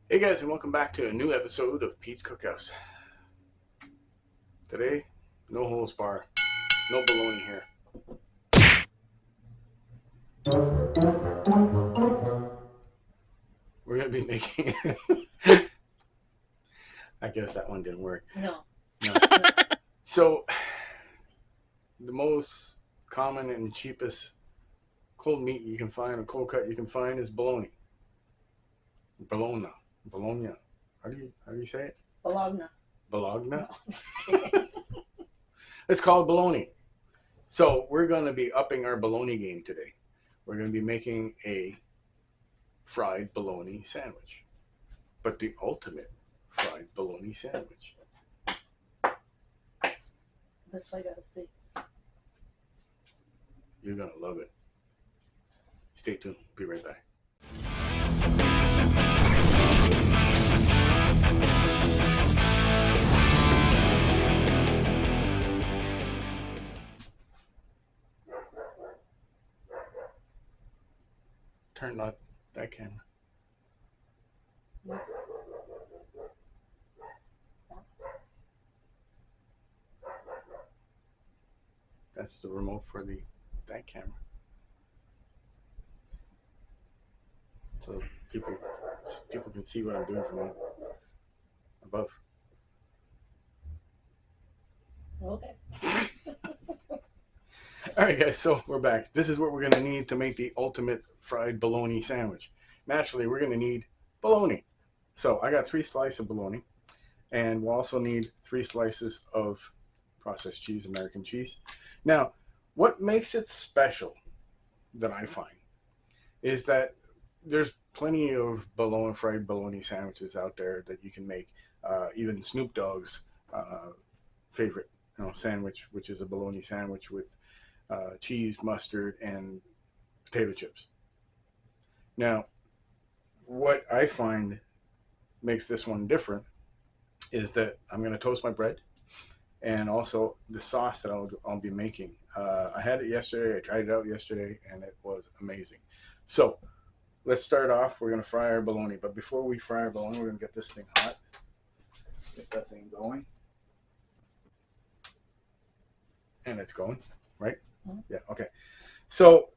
Hey guys, and welcome back to a new episode of Pete's Cookhouse. Today, no holes bar, no baloney here. We're gonna be making. I guess that one didn't work. No. No. So, the most common and cheapest cold meat you can find, or cold cut you can find, is bologna. Bologna. Bologna. How do you say it? Bologna. Bologna. No. It's called bologna. So we're going to be upping our bologna game today. We're going to be making a fried bologna sandwich, but the ultimate fried bologna sandwich. That's what I gotta see. You're going to love it. Stay tuned. Be right back. Turn on that camera. That's the remote for that camera. So people can see what I'm doing from above. Okay. All right, guys, so we're back. This is what we're going to need to make the ultimate fried bologna sandwich. Naturally, we're going to need bologna. So I got 3 slices of bologna, and we'll also need 3 slices of processed cheese, American cheese. Now, what makes it special that I find is that there's plenty of fried bologna sandwiches out there that you can make. Even Snoop Dogg's favorite sandwich, which is a bologna sandwich with cheese, mustard, and potato chips. Now, what I find makes this one different is that I'm going to toast my bread, and also the sauce that I'll be making. I had it yesterday. I tried it out yesterday, and it was amazing. So let's start off. We're going to fry our bologna, but before we fry our bologna, we're going to get this thing hot. Get that thing going. And it's going, right? Mhm. Yeah, okay. So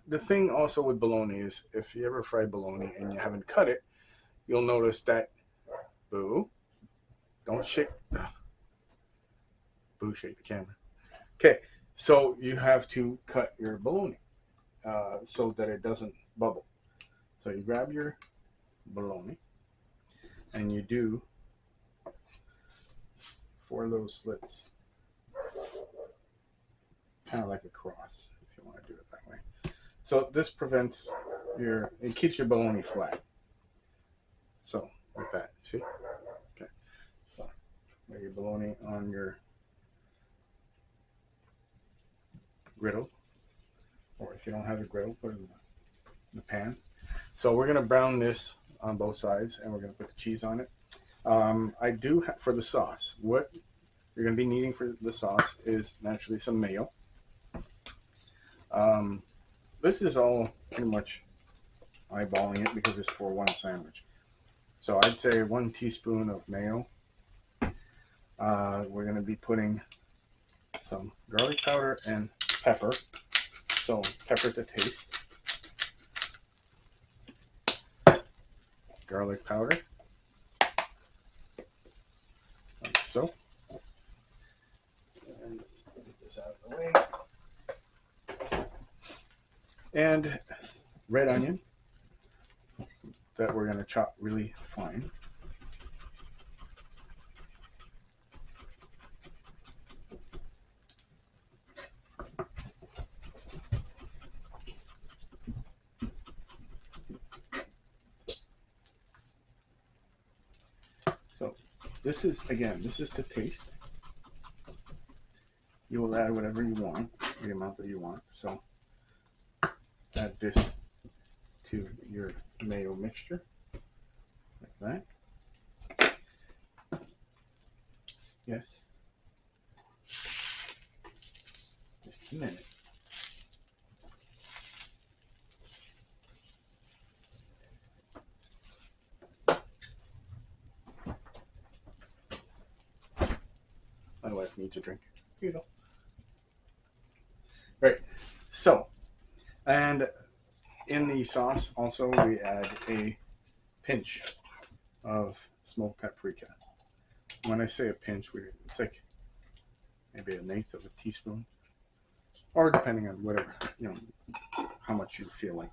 the thing also with bologna is if you ever fry bologna and you haven't cut it, you'll notice that boo, don't shake boo shake the camera. Okay, so you have to cut your bologna so that it doesn't bubble. So you grab your bologna and you do 4 little slits, kind of like a cross, if you want to do it that way. So this prevents it keeps your bologna flat. So like that, see? Okay. So lay your bologna on your griddle, or if you don't have a griddle, put it in the pan. So we're gonna brown this on both sides, and we're gonna put the cheese on it. I do for the sauce. What you're gonna be needing for the sauce is naturally some mayo. This is all pretty much eyeballing it because it's for one sandwich. So I'd say 1 teaspoon of mayo. We're gonna be putting some garlic powder and pepper. So pepper to taste. Garlic powder, like so. And get this out of the way. And red onion that we're going to chop really fine. So this is to taste. You will add whatever you want, the amount that you want. So add this to your mayo mixture, like that. Yes. Just a minute. My wife needs a drink. Here you go. Right. So, and in the sauce also we add a pinch of smoked paprika. When I say a pinch, it's like maybe an eighth of a teaspoon, or depending on whatever, how much you feel like.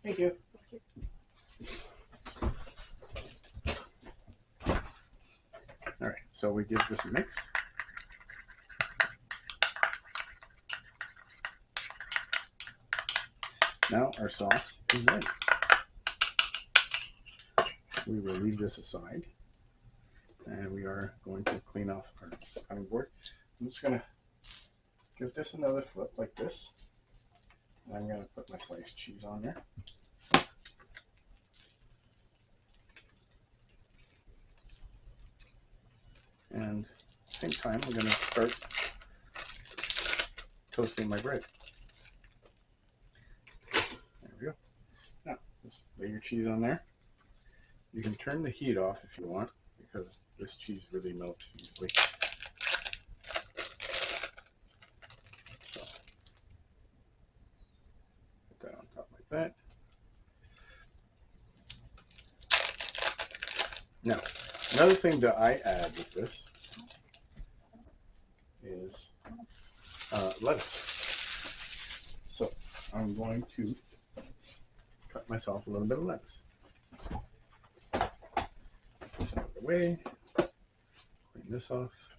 Thank you. All right, so we give this a mix. Now our sauce is ready. We will leave this aside, and we are going to clean off our cutting board. I'm just going to give this another flip like this. And I'm going to put my sliced cheese on there. And at the same time, I'm going to start toasting my bread. There we go. Now, just lay your cheese on there. You can turn the heat off if you want, because this cheese really melts easily. So, put that on top like that. Now, another thing that I add with this is lettuce. So I'm going to cut myself a little bit of lettuce. Get this out of the way. Clean this off.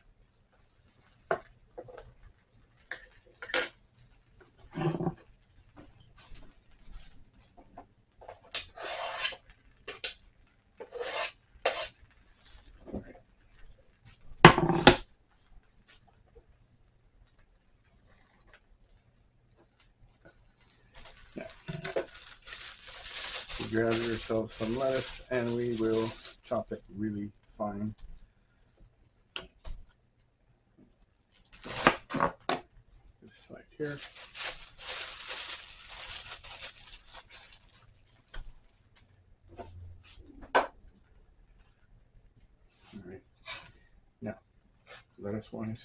Grab yourself some lettuce and we will chop it really fine. This side here. All right. Now, lettuce wise,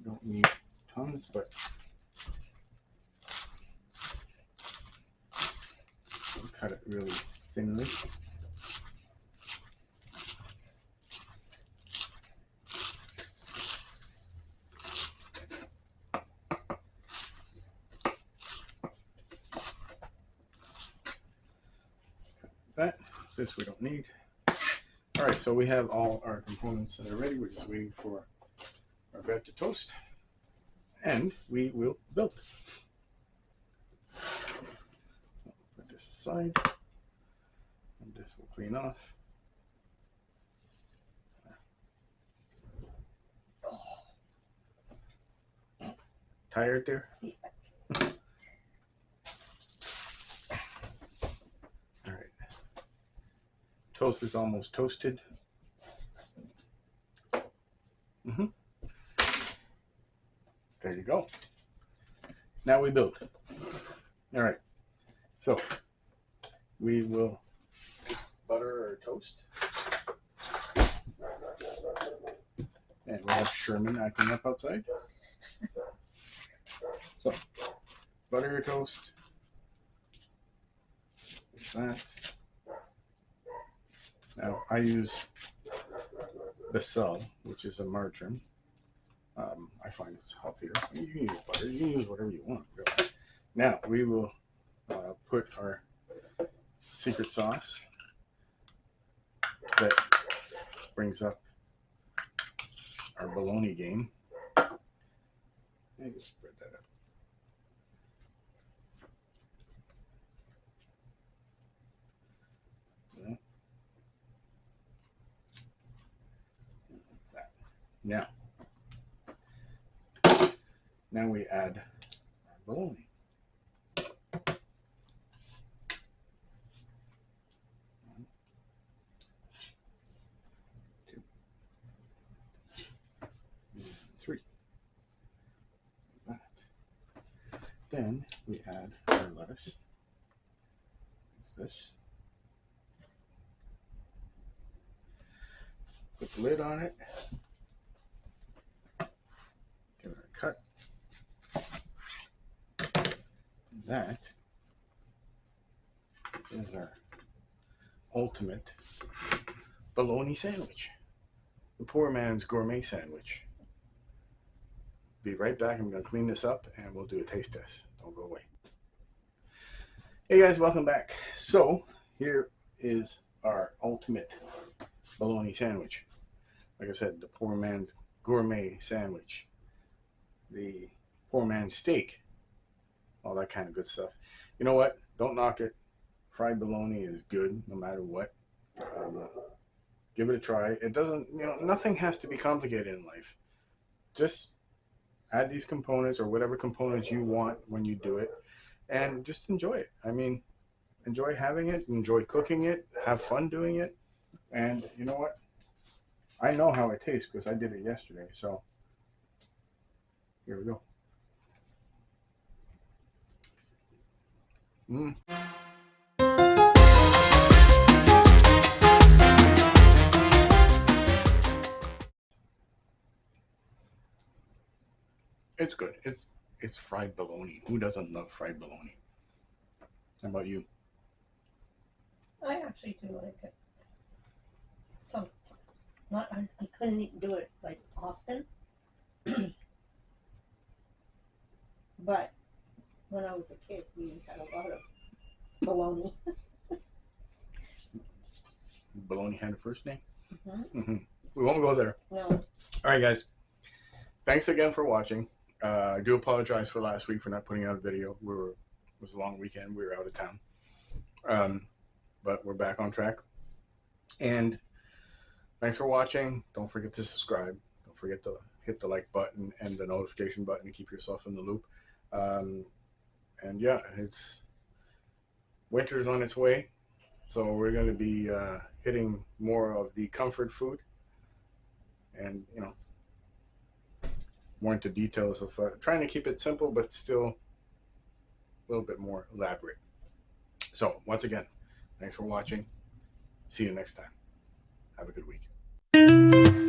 don't need tons, but cut it really thinly. That. This we don't need. All right, so we have all our components that are ready. We're just waiting for our bread to toast, and we will build. Put this aside, and this will clean off. Tired there? All right. Toast is almost toasted. There you go. Now we build. All right. So we will butter our toast. And we have Sherman acting up outside. So butter your toast. Like that. Now I use Becel, which is a margarine. I find it's healthier. You can use butter. You can use whatever you want, really. Now we will put our secret sauce that brings up our bologna game. And just spread that up. Yeah. That's that. Now we add our bologna. One, two, and three. Like that. Then we add our lettuce. It's this. Put the lid on it. Give it a cut. That is our ultimate bologna sandwich. The poor man's gourmet sandwich. Be right back. I'm going to clean this up and we'll do a taste test. Don't go away. Hey guys, welcome back. So here is our ultimate bologna sandwich. Like I said, the poor man's gourmet sandwich. The poor man's steak. All that kind of good stuff. You know what? Don't knock it. Fried bologna is good no matter what. Give it a try. It doesn't, nothing has to be complicated in life. Just add these components or whatever components you want when you do it and just enjoy it. I mean, enjoy having it, enjoy cooking it, have fun doing it. And you know what? I know how it tastes because I did it yesterday. So here we go. It's good. It's fried bologna. Who doesn't love fried bologna? How about you? I actually do like it. Sometimes. I couldn't do it like often. But when I was a kid, we had a lot of bologna. Bologna had a first name? Mm-hmm. We won't go there. No. All right, guys. Thanks again for watching. I do apologize for last week for not putting out a video. It was a long weekend. We were out of town. But we're back on track. And thanks for watching. Don't forget to subscribe. Don't forget to hit the like button and the notification button to keep yourself in the loop. And yeah, winter's on its way. So we're going to be hitting more of the comfort food. And, more into details of trying to keep it simple, but still a little bit more elaborate. So once again, thanks for watching. See you next time. Have a good week.